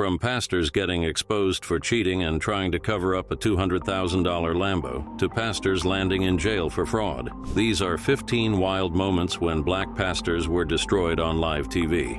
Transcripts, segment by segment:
From pastors getting exposed for cheating and trying to cover up a $200,000 Lambo, to pastors landing in jail for fraud. These are 15 wild moments when black pastors were destroyed on live TV.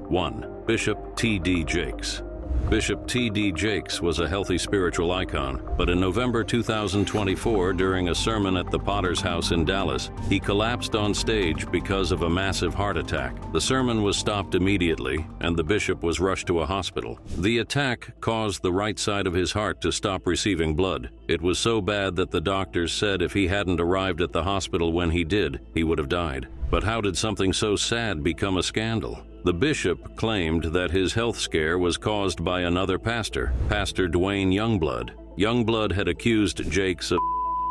1. Bishop T.D. Jakes. Bishop T.D. Jakes was a healthy spiritual icon, but in November 2024, during a sermon at the Potter's House in Dallas, he collapsed on stage because of a massive heart attack. The sermon was stopped immediately, and the bishop was rushed to a hospital. The attack caused the right side of his heart to stop receiving blood. It was so bad that the doctors said if he hadn't arrived at the hospital when he did, he would have died. But how did something so sad become a scandal? The bishop claimed that his health scare was caused by another pastor, Pastor Dwayne Youngblood. Youngblood had accused Jakes of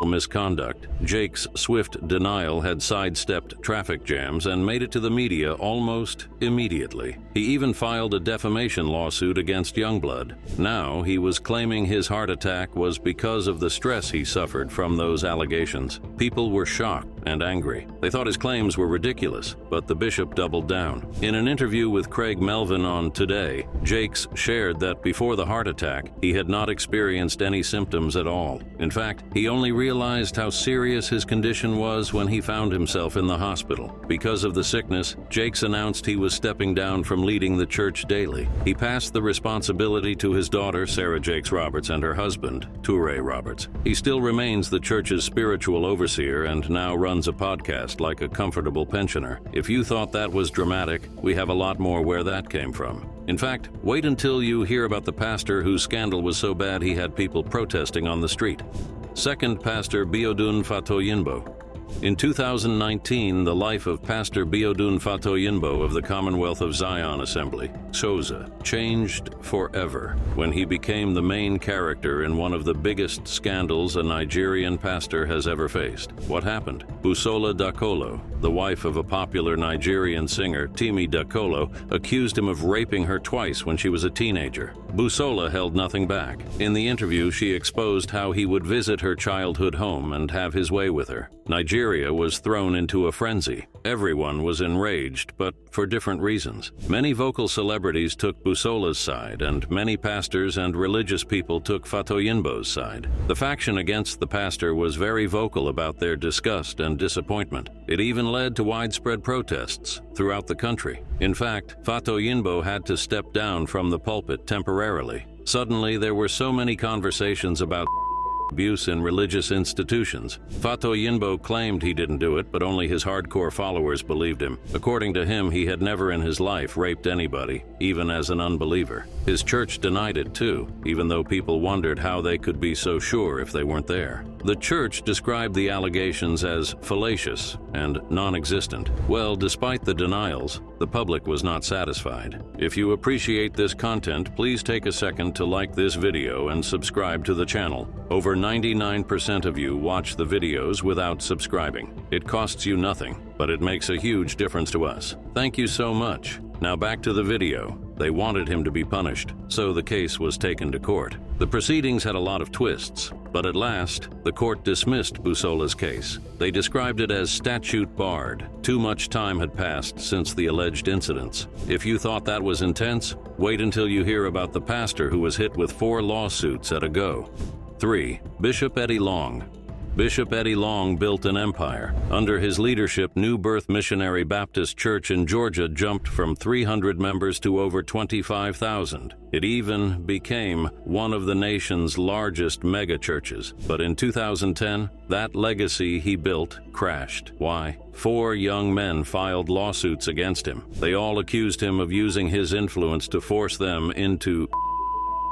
misconduct. Jakes' swift denial had sidestepped traffic jams and made it to the media almost immediately. He even filed a defamation lawsuit against Youngblood. Now he was claiming his heart attack was because of the stress he suffered from those allegations. People were shocked and angry. They thought his claims were ridiculous, but the bishop doubled down. In an interview with Craig Melvin on Today, Jakes shared that before the heart attack, he had not experienced any symptoms at all. In fact, he only realized how serious his condition was when he found himself in the hospital. Because of the sickness, Jakes announced he was stepping down from leading the church daily. He passed the responsibility to his daughter, Sarah Jakes Roberts, and her husband, Toure Roberts. He still remains the church's spiritual overseer and now runs a podcast like a comfortable pensioner. If you thought that was dramatic, we have a lot more where that came from. In fact, wait until you hear about the pastor whose scandal was so bad he had people protesting on the street. Second Pastor Biodun Fatoyinbo. In 2019, the life of Pastor Biodun Fatoyinbo of the Commonwealth of Zion Assembly, SOZA, changed forever when he became the main character in one of the biggest scandals a Nigerian pastor has ever faced. What happened? Busola Dakolo, the wife of a popular Nigerian singer, Timi Dakolo, accused him of raping her twice when she was a teenager. Busola held nothing back. In the interview, she exposed how he would visit her childhood home and have his way with her. Nigeria was thrown into a frenzy. Everyone was enraged, but for different reasons. Many vocal celebrities took Busola's side, and many pastors and religious people took Fatoyinbo's side. The faction against the pastor was very vocal about their disgust and disappointment. It even led to widespread protests throughout the country. In fact, Fatoyinbo had to step down from the pulpit temporarily. Suddenly, there were so many conversations about abuse in religious institutions. Fatoyinbo claimed he didn't do it, but only his hardcore followers believed him. According to him, he had never in his life raped anybody, even as an unbeliever. His church denied it too, even though people wondered how they could be so sure if they weren't there. The church described the allegations as fallacious and non-existent. Well, despite the denials, the public was not satisfied. If you appreciate this content, please take a second to like this video and subscribe to the channel. Over 99% of you watch the videos without subscribing. It costs you nothing, but it makes a huge difference to us. Thank you so much. Now back to the video. They wanted him to be punished, so the case was taken to court. The proceedings had a lot of twists, but at last, the court dismissed Busola's case. They described it as statute barred. Too much time had passed since the alleged incidents. If you thought that was intense, wait until you hear about the pastor who was hit with 4 lawsuits at a go. 3. Bishop Eddie Long. Bishop Eddie Long built an empire. Under his leadership, New Birth Missionary Baptist Church in Georgia jumped from 300 members to over 25,000. It even became one of the nation's largest megachurches. But in 2010, that legacy he built crashed. Why? 4 young men filed lawsuits against him. They all accused him of using his influence to force them into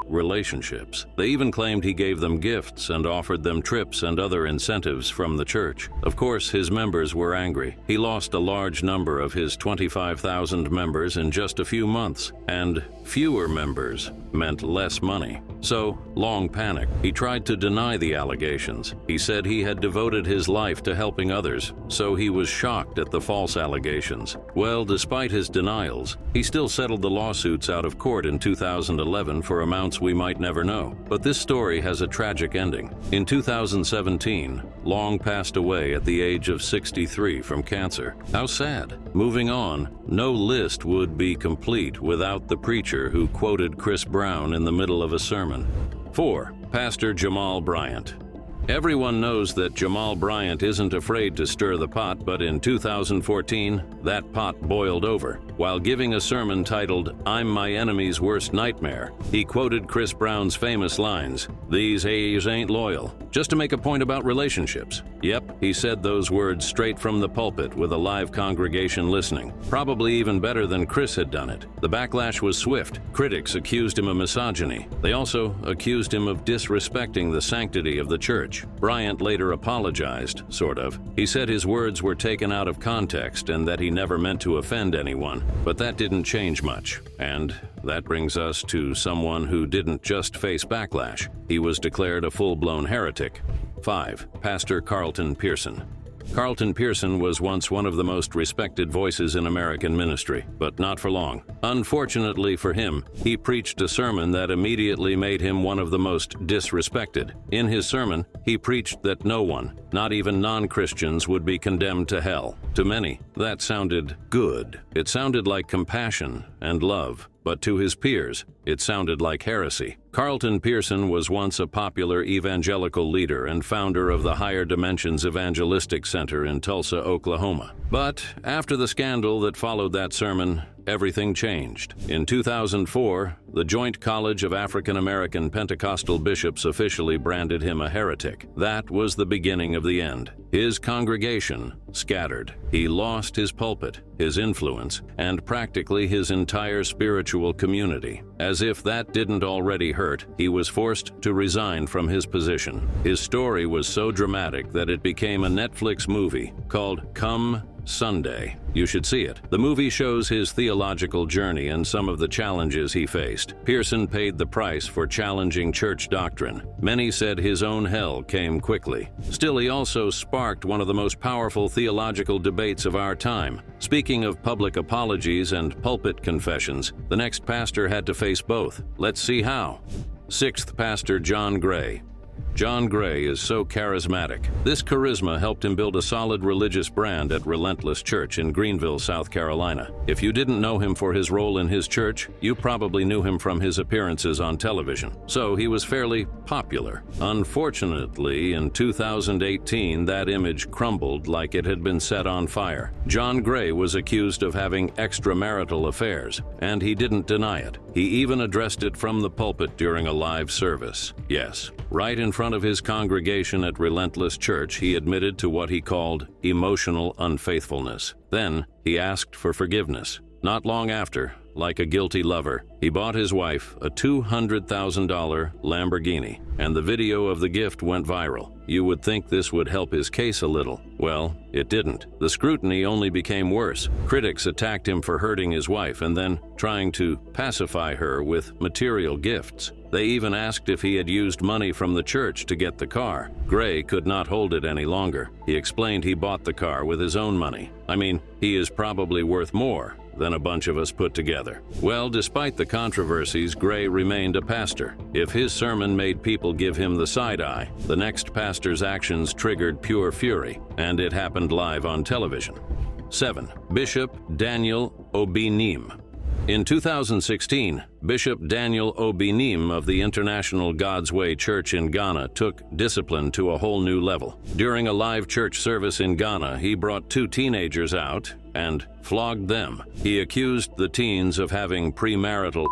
relationships. They even claimed he gave them gifts and offered them trips and other incentives from the church. Of course, his members were angry. He lost a large number of his 25,000 members in just a few months, and fewer members meant less money. So, Long panicked. He tried to deny the allegations. He said he had devoted his life to helping others, so he was shocked at the false allegations. Well, despite his denials, he still settled the lawsuits out of court in 2011 for amounts accounts we might never know. But this story has a tragic ending. In 2017, Long passed away at the age of 63 from cancer. How sad. Moving on, no list would be complete without the preacher who quoted Chris Brown in the middle of a sermon. 4. Pastor Jamal Bryant. Everyone knows that Jamal Bryant isn't afraid to stir the pot, but in 2014, that pot boiled over. While giving a sermon titled, "I'm My Enemy's Worst Nightmare," he quoted Chris Brown's famous lines, "These A's ain't loyal," just to make a point about relationships. Yep, he said those words straight from the pulpit with a live congregation listening. Probably even better than Chris had done it. The backlash was swift. Critics accused him of misogyny. They also accused him of disrespecting the sanctity of the church. Bryant later apologized, sort of. He said his words were taken out of context and that he never meant to offend anyone. But that didn't change much. And that brings us to someone who didn't just face backlash. He was declared a full-blown heretic. 5. Pastor Carlton Pearson. Carlton Pearson was once one of the most respected voices in American ministry, but not for long. Unfortunately for him, he preached a sermon that immediately made him one of the most disrespected. In his sermon, he preached that no one, not even non-Christians, would be condemned to hell. To many, that sounded good. It sounded like compassion and love. But to his peers, it sounded like heresy. Carlton Pearson was once a popular evangelical leader and founder of the Higher Dimensions Evangelistic Center in Tulsa, Oklahoma. But after the scandal that followed that sermon, everything changed. In 2004, the Joint College of African American Pentecostal Bishops officially branded him a heretic. That was the beginning of the end. His congregation scattered. He lost his pulpit, his influence, and practically his entire spiritual community. As if that didn't already hurt, he was forced to resign from his position. His story was so dramatic that it became a Netflix movie called Come Sunday. You should see it. The movie shows his theological journey and some of the challenges he faced. Pearson paid the price for challenging church doctrine. Many said his own hell came quickly. Still, he also sparked one of the most powerful theological debates of our time. Speaking of public apologies and pulpit confessions, the next pastor had to face both. Let's see how. 6th Pastor John Gray. John Gray is so charismatic. This charisma helped him build a solid religious brand at Relentless Church in Greenville, South Carolina. If you didn't know him for his role in his church, you probably knew him from his appearances on television. So he was fairly popular. Unfortunately, in 2018, that image crumbled like it had been set on fire. John Gray was accused of having extramarital affairs, and he didn't deny it. He even addressed it from the pulpit during a live service. Yes, right in front of his congregation at Relentless Church, he admitted to what he called emotional unfaithfulness. Then he asked for forgiveness. Not long after, like a guilty lover, he bought his wife a $200,000 Lamborghini, and the video of the gift went viral. You would think this would help his case a little. Well, it didn't. The scrutiny only became worse. Critics attacked him for hurting his wife and then trying to pacify her with material gifts. They even asked if he had used money from the church to get the car. Gray could not hold it any longer. He explained he bought the car with his own money. I mean, he is probably worth more than a bunch of us put together. Well, despite the controversies, Gray remained a pastor. If his sermon made people give him the side eye, the next pastor's actions triggered pure fury, and it happened live on television. 7. Bishop Daniel Obinim. In 2016, Bishop Daniel Obinim of the International God's Way Church in Ghana took discipline to a whole new level. During a live church service in Ghana, he brought 2 teenagers out and flogged them. He accused the teens of having premarital,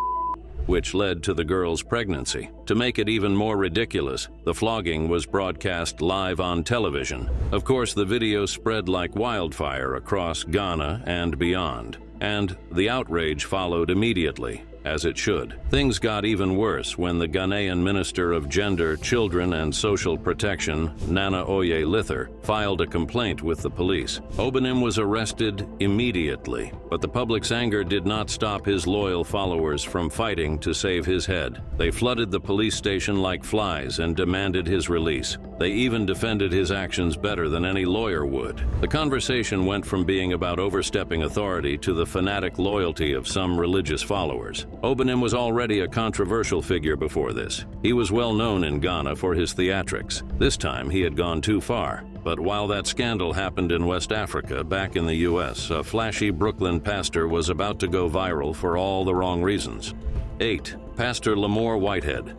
which led to the girl's pregnancy. To make it even more ridiculous, the flogging was broadcast live on television. Of course, the video spread like wildfire across Ghana and beyond. And the outrage followed immediately, as it should. Things got even worse when the Ghanaian Minister of Gender, Children and Social Protection, Nana Oye Lither, filed a complaint with the police. Obinim was arrested immediately, but the public's anger did not stop his loyal followers from fighting to save his head. They flooded the police station like flies and demanded his release. They even defended his actions better than any lawyer would. The conversation went from being about overstepping authority to the fanatic loyalty of some religious followers. Obanim was already a controversial figure before this. He was well known in Ghana for his theatrics. This time he had gone too far. But while that scandal happened in West Africa, back in the U.S., a flashy Brooklyn pastor was about to go viral for all the wrong reasons. 8. Pastor Lamore Whitehead.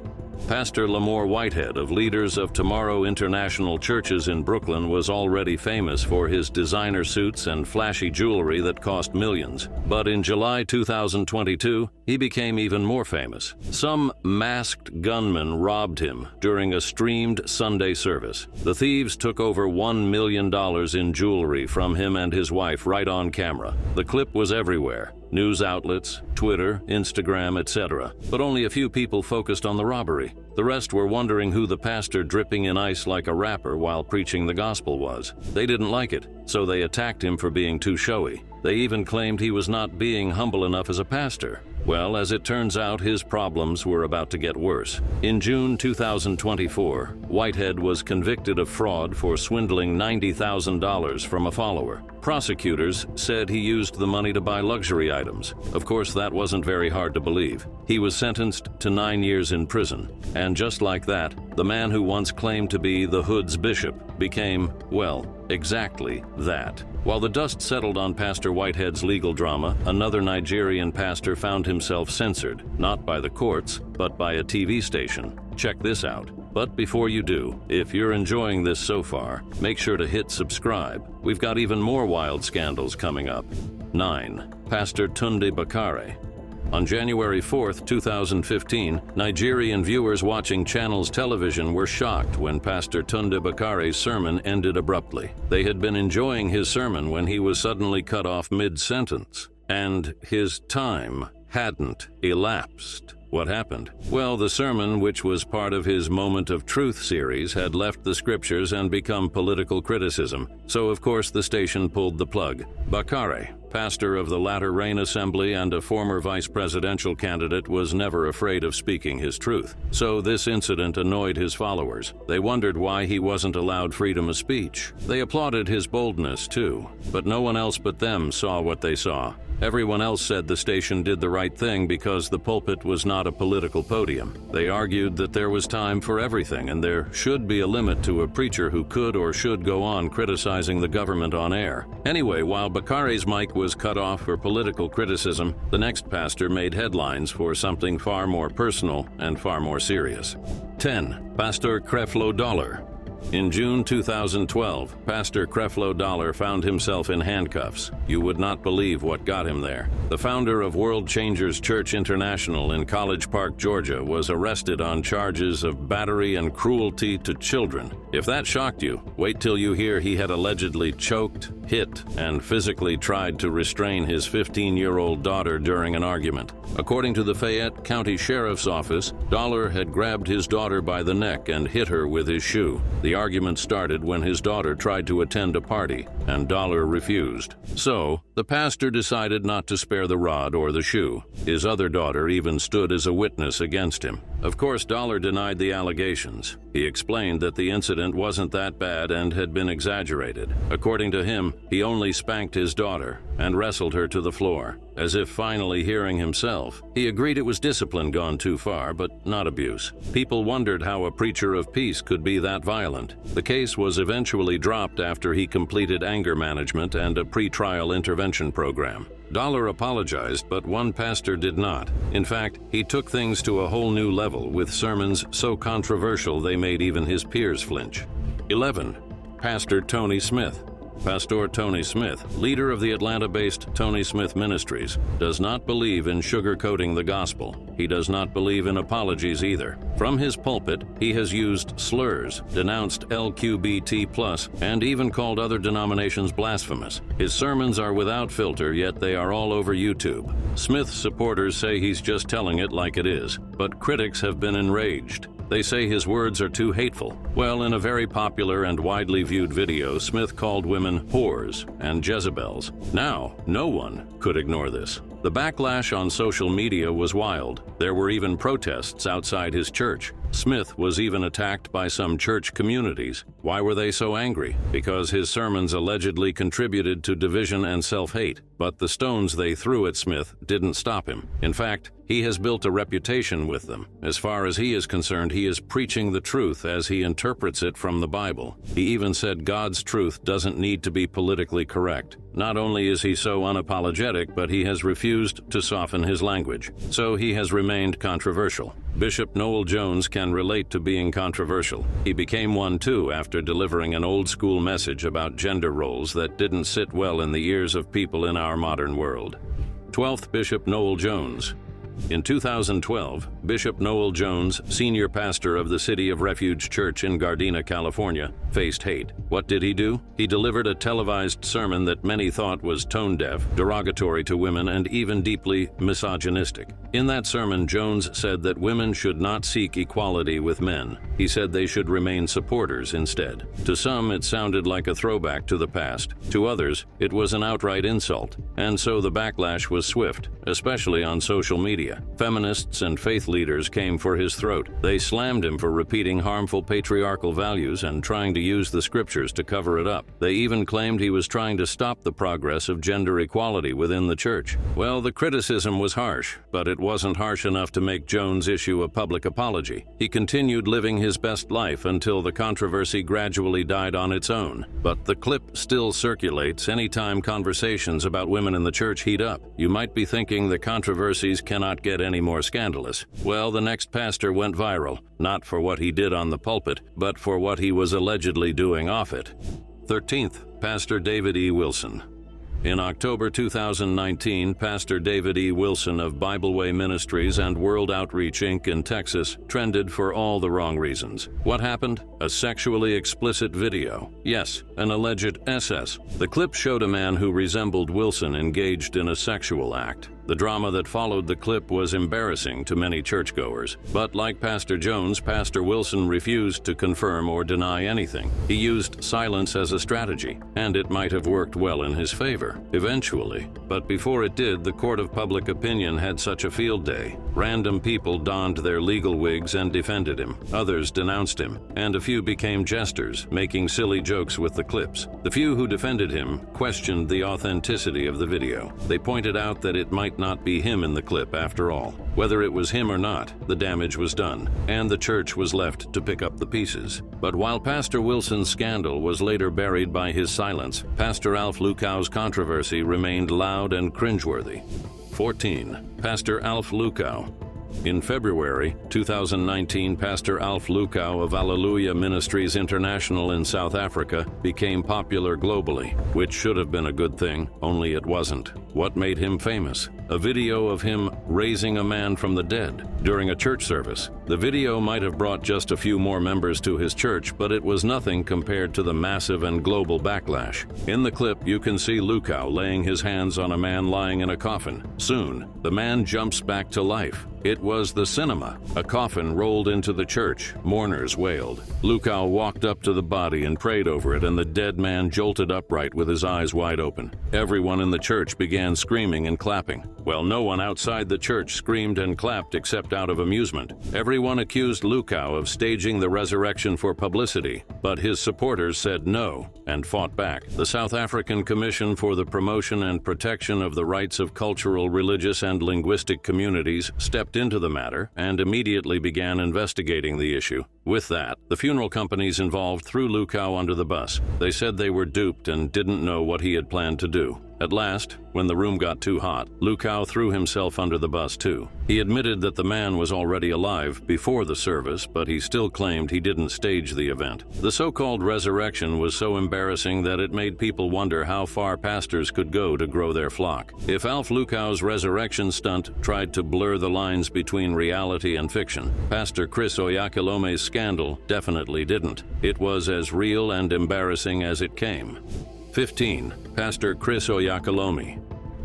Pastor Lamore Whitehead of Leaders of Tomorrow International Churches in Brooklyn was already famous for his designer suits and flashy jewelry that cost millions. But in July 2022, he became even more famous. Some masked gunmen robbed him during a streamed Sunday service. The thieves took over $1 million in jewelry from him and his wife right on camera. The clip was everywhere. News outlets, Twitter, Instagram, etc. But only a few people focused on the robbery. The rest were wondering who the pastor dripping in ice like a rapper while preaching the gospel was. They didn't like it, so they attacked him for being too showy. They even claimed he was not being humble enough as a pastor. Well, as it turns out, his problems were about to get worse. In June 2024, Whitehead was convicted of fraud for swindling $90,000 from a follower. Prosecutors said he used the money to buy luxury items. Of course, that wasn't very hard to believe. He was sentenced to 9 years in prison. And just like that, the man who once claimed to be the hood's bishop became, well, exactly that. While the dust settled on Pastor Whitehead's legal drama, another Nigerian pastor found himself censored, not by the courts, but by a TV station. Check this out. But before you do, if you're enjoying this so far, make sure to hit subscribe. We've got even more wild scandals coming up. 9. Pastor Tunde Bakare. On January 4, 2015, Nigerian viewers watching Channels Television were shocked when Pastor Tunde Bakare's sermon ended abruptly. They had been enjoying his sermon when he was suddenly cut off mid-sentence, and his time hadn't elapsed. What happened? Well, the sermon, which was part of his Moment of Truth series, had left the scriptures and become political criticism. So, of course, the station pulled the plug. Bakare, pastor of the Latter Rain Assembly and a former vice presidential candidate, was never afraid of speaking his truth. So this incident annoyed his followers. They wondered why he wasn't allowed freedom of speech. They applauded his boldness, too. But no one else but them saw what they saw. Everyone else said the station did the right thing because the pulpit was not a political podium. They argued that there was time for everything and there should be a limit to a preacher who could or should go on criticizing the government on air. Anyway, while Bakare's mic was cut off for political criticism, the next pastor made headlines for something far more personal and far more serious. 10. Pastor Creflo Dollar. In June 2012, Pastor Creflo Dollar found himself in handcuffs. You would not believe what got him there. The founder of World Changers Church International in College Park, Georgia, was arrested on charges of battery and cruelty to children. If that shocked you, wait till you hear he had allegedly choked, hit, and physically tried to restrain his 15-year-old daughter during an argument. According to the Fayette County Sheriff's Office, Dollar had grabbed his daughter by the neck and hit her with his shoe. The argument started when his daughter tried to attend a party, and Dollar refused. So, the pastor decided not to spare the rod or the shoe. His other daughter even stood as a witness against him. Of course, Dollar denied the allegations. He explained that the incident wasn't that bad and had been exaggerated. According to him, he only spanked his daughter and wrestled her to the floor. As if finally hearing himself, he agreed it was discipline gone too far, but not abuse. People wondered how a preacher of peace could be that violent. The case was eventually dropped after he completed anger management and a pre-trial intervention program. Dollar apologized, but one pastor did not. In fact, he took things to a whole new level with sermons so controversial they made even his peers flinch. 11. Pastor Tony Smith. Pastor Tony Smith, leader of the Atlanta-based Tony Smith Ministries, does not believe in sugarcoating the gospel. He does not believe in apologies either. From his pulpit, he has used slurs, denounced LGBT+, and even called other denominations blasphemous. His sermons are without filter, yet they are all over YouTube. Smith's supporters say he's just telling it like it is, but critics have been enraged. They say his words are too hateful. Well, in a very popular and widely viewed video, Smith called women whores and Jezebels. Now, no one could ignore this. The backlash on social media was wild. There were even protests outside his church. Smith was even attacked by some church communities. Why were they so angry? Because his sermons allegedly contributed to division and self-hate. But the stones they threw at Smith didn't stop him. In fact, he has built a reputation with them. As far as he is concerned, he is preaching the truth as he interprets it from the Bible. He even said God's truth doesn't need to be politically correct. Not only is he so unapologetic, but he has refused to soften his language. So he has remained controversial. Bishop Noel Jones can relate to being controversial. He became one too after delivering an old-school message about gender roles that didn't sit well in the ears of people in our modern world. 12th Bishop Noel Jones. In 2012, Bishop Noel Jones, senior pastor of the City of Refuge Church in Gardena, California, faced hate. What did he do? He delivered a televised sermon that many thought was tone-deaf, derogatory to women, and even deeply misogynistic. In that sermon, Jones said that women should not seek equality with men. He said they should remain supporters instead. To some, it sounded like a throwback to the past. To others, it was an outright insult. And so the backlash was swift, especially on social media. Feminists and faith leaders came for his throat. They slammed him for repeating harmful patriarchal values and trying to use the scriptures to cover it up. They even claimed he was trying to stop the progress of gender equality within the church. Well, the criticism was harsh, but it wasn't harsh enough to make Jones issue a public apology. He continued living his best life until the controversy gradually died on its own. But the clip still circulates anytime conversations about women in the church heat up. You might be thinking the controversies cannot get any more scandalous. Well, the next pastor went viral, not for what he did on the pulpit, but for what he was allegedly doing off it. 13th, Pastor David E. Wilson. In October 2019, Pastor David E. Wilson of Bible Way Ministries and World Outreach Inc. in Texas trended for all the wrong reasons. What happened? A sexually explicit video. Yes, an alleged SS. The clip showed a man who resembled Wilson engaged in a sexual act. The drama that followed the clip was embarrassing to many churchgoers. But like Pastor Jones, Pastor Wilson refused to confirm or deny anything. He used silence as a strategy, and it might have worked well in his favor, eventually. But before it did, the court of public opinion had such a field day. Random people donned their legal wigs and defended him. Others denounced him, and a few became jesters, making silly jokes with the clips. The few who defended him questioned the authenticity of the video. They pointed out that it might not be him in the clip after all. Whether it was him or not, the damage was done, and the church was left to pick up the pieces. But while Pastor Wilson's scandal was later buried by his silence, Pastor Alf Lukow's controversy remained loud and cringeworthy. 14. Pastor Alf Lukow. In February 2019, Pastor Alf Lukow of Alleluia Ministries International in South Africa became popular globally, which should have been a good thing, only it wasn't. What made him famous? A video of him raising a man from the dead during a church service. The video might have brought just a few more members to his church, but it was nothing compared to the massive and global backlash. In the clip, you can see Lukow laying his hands on a man lying in a coffin. Soon, the man jumps back to life. It was the cinema. A coffin rolled into the church. Mourners wailed. Lukow walked up to the body and prayed over it, and the dead man jolted upright with his eyes wide open. Everyone in the church began screaming and clapping. Well, no one outside the church screamed and clapped except out of amusement. Everyone accused Lukow of staging the resurrection for publicity, but his supporters said no and fought back. The South African Commission for the Promotion and Protection of the Rights of Cultural, Religious, and Linguistic Communities stepped into the matter and immediately began investigating the issue. With that, the funeral companies involved threw Lukow under the bus. They said they were duped and didn't know what he had planned to do. At last, when the room got too hot, Lukow threw himself under the bus too. He admitted that the man was already alive before the service, but he still claimed he didn't stage the event. The so-called resurrection was so embarrassing that it made people wonder how far pastors could go to grow their flock. If Alf Lukow's resurrection stunt tried to blur the lines between reality and fiction, Pastor Chris Oyakhilomei's scandal definitely didn't. It was as real and embarrassing as it came. 15. Pastor Chris Oyakhilomei.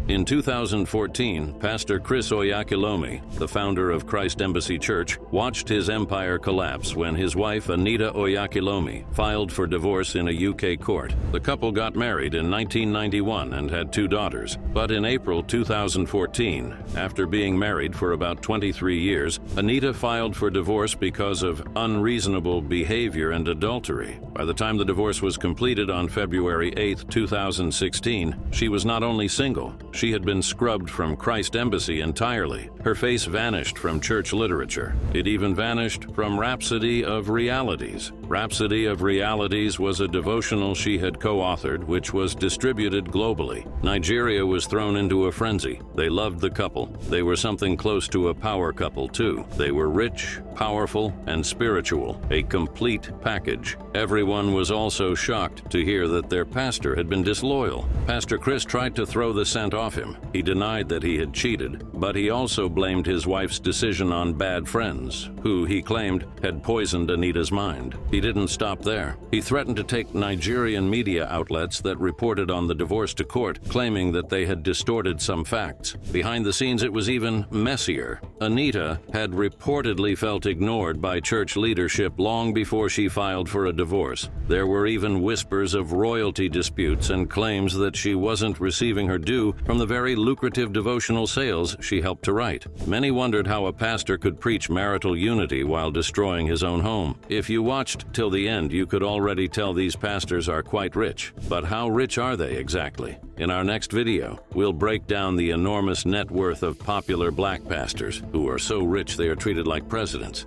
In 2014, Pastor Chris Oyakhilome, the founder of Christ Embassy Church, watched his empire collapse when his wife, Anita Oyakhilome, filed for divorce in a UK court. The couple got married in 1991 and had 2 daughters. But in April 2014, after being married for about 23 years, Anita filed for divorce because of unreasonable behavior and adultery. By the time the divorce was completed on February 8, 2016, she was not only single, she had been scrubbed from Christ Embassy entirely. Her face vanished from church literature. It even vanished from Rhapsody of Realities. Rhapsody of Realities was a devotional she had co-authored, which was distributed globally. Nigeria was thrown into a frenzy. They loved the couple. They were something close to a power couple, too. They were rich, powerful, and spiritual, a complete package. Everyone was also shocked to hear that their pastor had been disloyal. Pastor Chris tried to throw the scent off him. He denied that he had cheated, but he also blamed his wife's decision on bad friends, who, he claimed, had poisoned Anita's mind. He didn't stop there. He threatened to take Nigerian media outlets that reported on the divorce to court, claiming that they had distorted some facts. Behind the scenes, it was even messier. Anita had reportedly felt ignored by church leadership long before she filed for a divorce. There were even whispers of royalty disputes and claims that she wasn't receiving her due from the very lucrative devotional sales she helped to write. Many wondered how a pastor could preach marital unity while destroying his own home. If you watched till the end, you could already tell these pastors are quite rich. But how rich are they exactly? In our next video, we'll break down the enormous net worth of popular black pastors who are so rich they are treated like presidents.